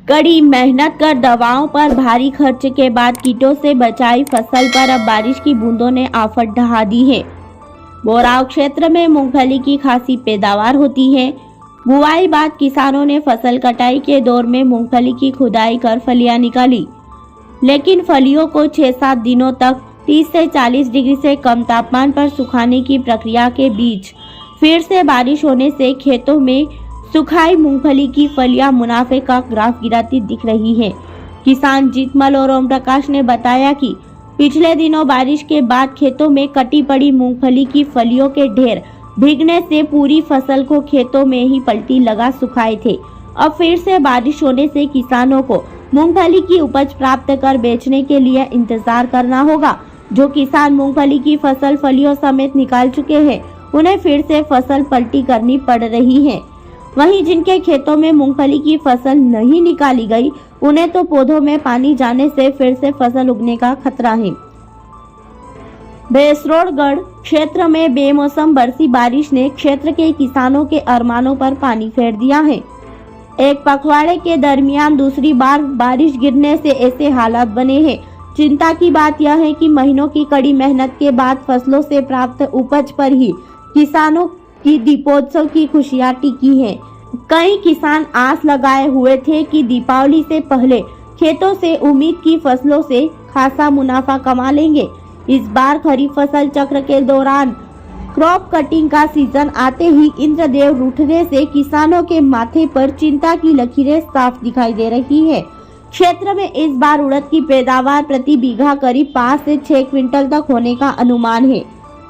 कड़ी मेहनत कर दवाओं पर भारी खर्च के बाद कीटों से बचाई फसल पर अब बारिश की बूंदों ने आफत ढहा दी है। बोराव क्षेत्र में मूंगफली की खासी पैदावार होती है। बुआई बाद किसानों ने फसल कटाई के दौर में मूंगफली की खुदाई कर फलियां निकाली, लेकिन फलियों को 6-7 दिनों तक 30 से 40 डिग्री से कम तापमान पर सुखाने की प्रक्रिया के बीच फिर से बारिश होने से खेतों में सुखाई मूंगफली की फलियां मुनाफे का ग्राफ गिराती दिख रही है। किसान जीतमल और ओम प्रकाश ने बताया कि पिछले दिनों बारिश के बाद खेतों में कटी पड़ी मूंगफली की फलियों के ढेर भीगने से पूरी फसल को खेतों में ही पलटी लगा सुखाए थे। अब फिर से बारिश होने से किसानों को मूंगफली की उपज प्राप्त कर बेचने के लिए इंतजार करना होगा। जो किसान मूंगफली की फसल फलियों समेत निकाल चुके हैं, उन्हें फिर से फसल पलटी करनी पड़ रही है। वहीं जिनके खेतों में मूंगफली की फसल नहीं निकाली गई, उन्हें तो पौधों में पानी जाने से फिर से फसल उगने का खतरा है। बेसरोडगढ़ क्षेत्र में बेमौसम बरसी बारिश ने क्षेत्र के किसानों के अरमानों पर पानी फेर दिया है। एक पखवाड़े के दरमियान दूसरी बार बारिश गिरने से ऐसे हालात बने हैं। चिंता की बात यह है कि महीनों की कड़ी मेहनत के बाद फसलों से प्राप्त उपज पर ही किसानों की दीपोत्सव की खुशियां टिकी हैं। कई किसान आस लगाए हुए थे कि दीपावली से पहले खेतों से उम्मीद की फसलों से खासा मुनाफा कमा लेंगे। इस बार खरीफ फसल चक्र के दौरान क्रॉप कटिंग का सीजन आते ही इंद्रदेव रूठने से किसानों के माथे पर चिंता की लकीरें साफ दिखाई दे रही है। क्षेत्र में इस बार उड़द की पैदावार प्रति बीघा करीब 5 से 6 क्विंटल तक होने का अनुमान है।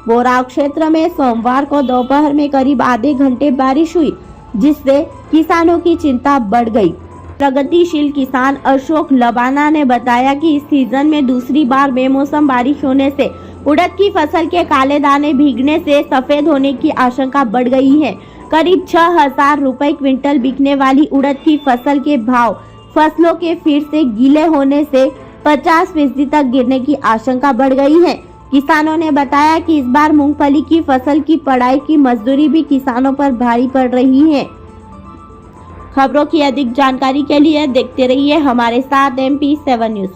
बोराव क्षेत्र में सोमवार को दोपहर में करीब आधे घंटे बारिश हुई, जिससे किसानों की चिंता बढ़ गई। प्रगतिशील किसान अशोक लबाना ने बताया कि इस सीजन में दूसरी बार बेमौसम बारिश होने से उड़द की फसल के काले दाने भीगने से सफेद होने की आशंका बढ़ गई है। करीब 6,000 रुपए क्विंटल बिकने वाली उड़द की फसल के भाव फसलों के फिर से गीले होने से 50% तक गिरने की आशंका बढ़ गई है। किसानों ने बताया कि इस बार मूंगफली की फसल की पढ़ाई की मजदूरी भी किसानों पर भारी पड़ रही है। खबरों की अधिक जानकारी के लिए देखते रहिए हमारे साथ MP7 न्यूज।